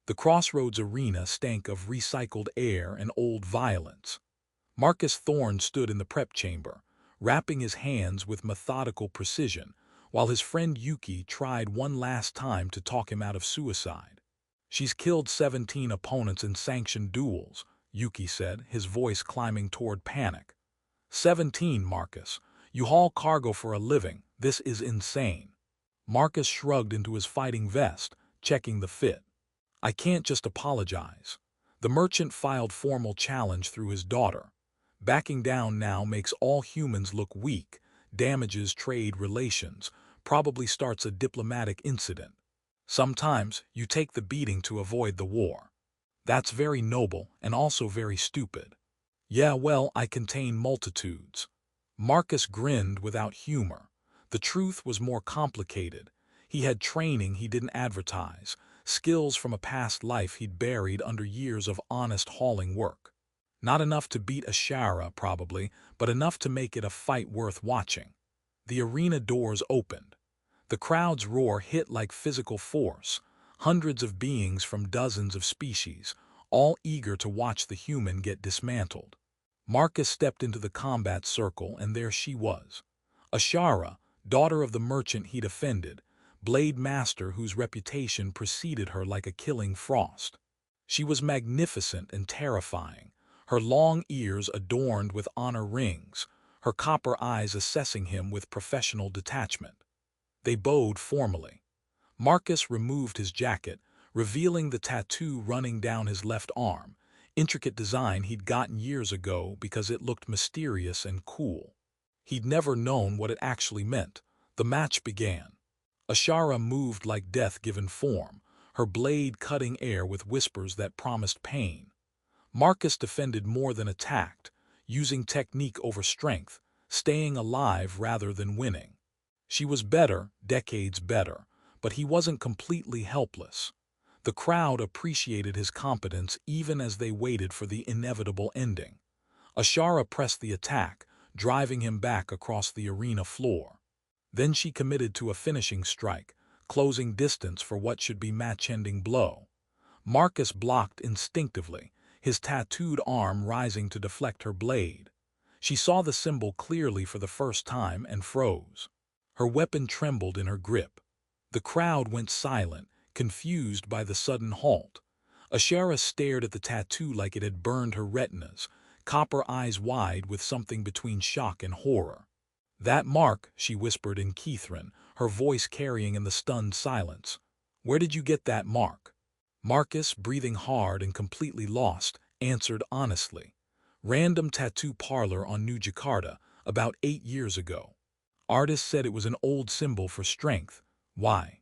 The Crossroads arena stank of recycled air and old violence. Marcus Thorne stood in the prep chamber, wrapping his hands with methodical precision, while his friend Yuki tried one last time to talk him out of suicide. "She's killed 17 opponents in sanctioned duels," Yuki said, his voice climbing toward panic. 17, Marcus. You haul cargo for a living. This is insane." Marcus shrugged into his fighting vest, checking the fit. "I can't just apologize." The merchant filed formal challenge through his daughter. "Backing down now makes all humans look weak, damages trade relations, probably starts a diplomatic incident. Sometimes you take the beating to avoid the war. That's very noble and also very stupid." "Yeah, well, I contain multitudes." Marcus grinned without humor. The truth was more complicated. He had training he didn't advertise, skills from a past life he'd buried under years of honest hauling work. Not enough to beat Ashara, probably, but enough to make it a fight worth watching. The arena doors opened. The crowd's roar hit like physical force, hundreds of beings from dozens of species, all eager to watch the human get dismantled. Marcus stepped into the combat circle, and there she was. Ashara, daughter of the merchant he'd offended, blade master whose reputation preceded her like a killing frost. She was magnificent and terrifying, her long ears adorned with honor rings, her copper eyes assessing him with professional detachment. They bowed formally. Marcus removed his jacket, revealing the tattoo running down his left arm, intricate design he'd gotten years ago because it looked mysterious and cool. He'd never known what it actually meant. The match began. Ashara moved like death given form, her blade cutting air with whispers that promised pain. Marcus defended more than attacked, using technique over strength, staying alive rather than winning. She was better, decades better, but he wasn't completely helpless. The crowd appreciated his competence even as they waited for the inevitable ending. Ashara pressed the attack, driving him back across the arena floor. Then she committed to a finishing strike, closing distance for what should be match-ending blow. Marcus blocked instinctively, his tattooed arm rising to deflect her blade. She saw the symbol clearly for the first time and froze. Her weapon trembled in her grip. The crowd went silent, confused by the sudden halt. Ashara stared at the tattoo like it had burned her retinas, copper eyes wide with something between shock and horror. "That mark," she whispered in Kethran, her voice carrying in the stunned silence. "Where did you get that mark?" Marcus, breathing hard and completely lost, answered honestly. "Random tattoo parlor on New Jakarta, about 8 years ago. Artist said it was an old symbol for strength. Why?"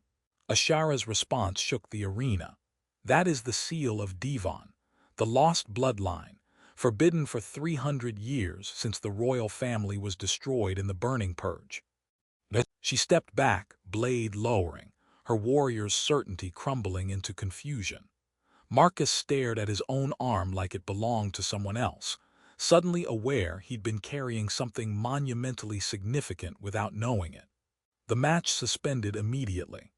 Ashara's response shook the arena. "That is the seal of Devon, the lost bloodline, forbidden for 300 years since the royal family was destroyed in the Burning Purge." She stepped back, blade lowering, her warrior's certainty crumbling into confusion. Marcus stared at his own arm like it belonged to someone else, suddenly aware he'd been carrying something monumentally significant without knowing it. The match suspended immediately.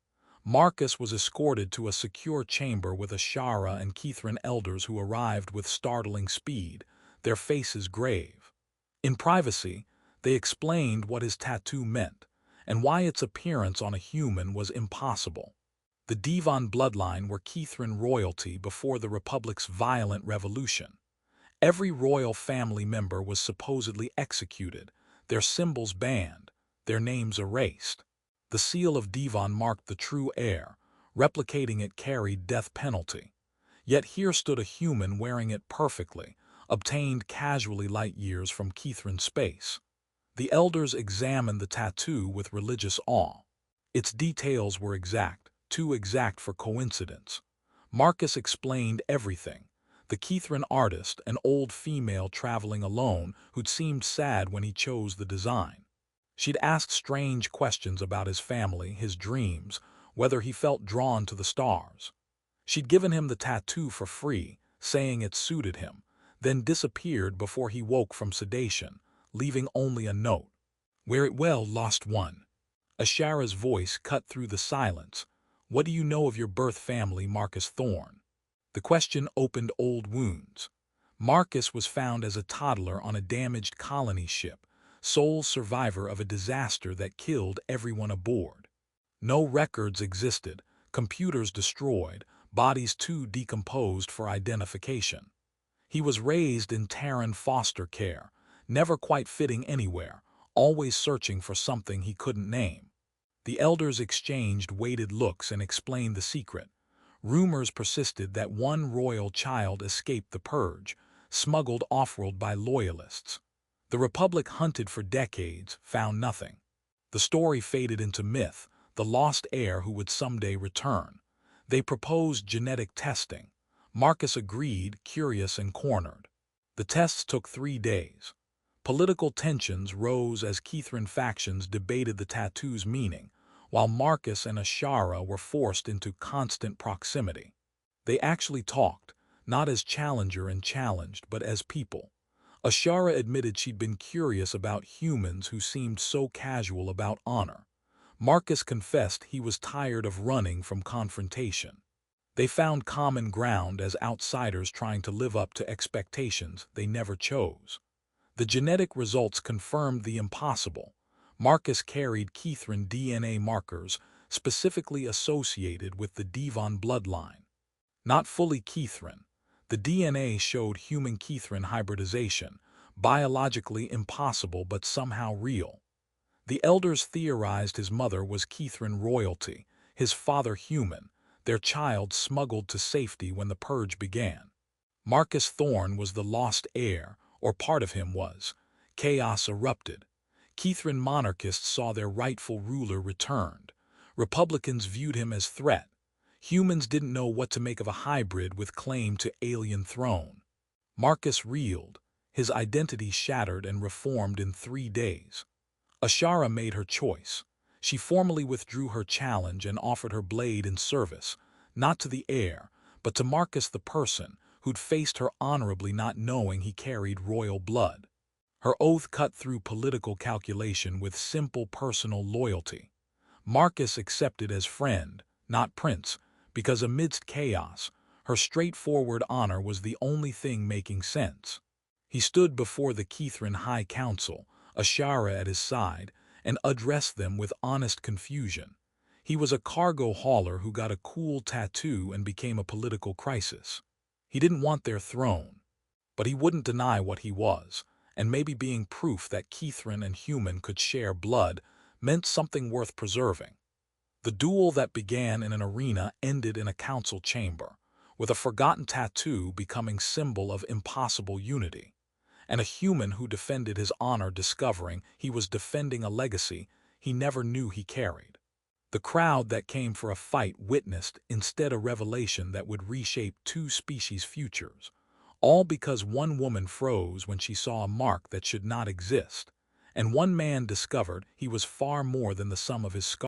Marcus was escorted to a secure chamber with Ashara and Kethran elders who arrived with startling speed, their faces grave. In privacy, they explained what his tattoo meant, and why its appearance on a human was impossible. The Devon bloodline were Kethran royalty before the Republic's violent revolution. Every royal family member was supposedly executed, their symbols banned, their names erased. The seal of Devon marked the true heir, replicating it carried death penalty. Yet here stood a human wearing it perfectly, obtained casually light years from Kethran space. The elders examined the tattoo with religious awe. Its details were exact, too exact for coincidence. Marcus explained everything. The Kethran artist, an old female traveling alone who'd seemed sad when he chose the design. She'd asked strange questions about his family, his dreams, whether he felt drawn to the stars. She'd given him the tattoo for free, saying it suited him, then disappeared before he woke from sedation, leaving only a note. "Wear it well, lost one." Ashara's voice cut through the silence. "What do you know of your birth family, Marcus Thorne?" The question opened old wounds. Marcus was found as a toddler on a damaged colony ship, sole survivor of a disaster that killed everyone aboard. No records existed, computers destroyed, bodies too decomposed for identification. He was raised in Terran foster care, never quite fitting anywhere, always searching for something he couldn't name. The elders exchanged weighted looks and explained the secret. Rumors persisted that one royal child escaped the purge, smuggled offworld by loyalists. The Republic hunted for decades, found nothing. The story faded into myth, the lost heir who would someday return. They proposed genetic testing. Marcus agreed, curious and cornered. The tests took 3 days. Political tensions rose as Kethran factions debated the tattoo's meaning, while Marcus and Ashara were forced into constant proximity. They actually talked, not as challenger and challenged, but as people. Ashara admitted she'd been curious about humans who seemed so casual about honor. Marcus confessed he was tired of running from confrontation. They found common ground as outsiders trying to live up to expectations they never chose. The genetic results confirmed the impossible. Marcus carried Kethran DNA markers specifically associated with the Devon bloodline. Not fully Kethran. The DNA showed human Kethran hybridization, biologically impossible but somehow real. The elders theorized his mother was Kethran royalty, his father human, their child smuggled to safety when the purge began. Marcus Thorne was the lost heir, or part of him was. Chaos erupted. Kethran monarchists saw their rightful ruler returned. Republicans viewed him as threat. Humans didn't know what to make of a hybrid with claim to alien throne. Marcus reeled, his identity shattered and reformed in 3 days. Ashara made her choice. She formally withdrew her challenge and offered her blade in service, not to the heir, but to Marcus the person, who'd faced her honorably not knowing he carried royal blood. Her oath cut through political calculation with simple personal loyalty. Marcus accepted as friend, not prince, because amidst chaos, her straightforward honor was the only thing making sense. He stood before the Kethran High Council, Ashara at his side, and addressed them with honest confusion. He was a cargo hauler who got a cool tattoo and became a political crisis. He didn't want their throne, but he wouldn't deny what he was, and maybe being proof that Kethran and human could share blood meant something worth preserving. The duel that began in an arena ended in a council chamber, with a forgotten tattoo becoming symbol of impossible unity, and a human who defended his honor discovering he was defending a legacy he never knew he carried. The crowd that came for a fight witnessed instead a revelation that would reshape 2 species' futures, all because one woman froze when she saw a mark that should not exist, and one man discovered he was far more than the sum of his scars.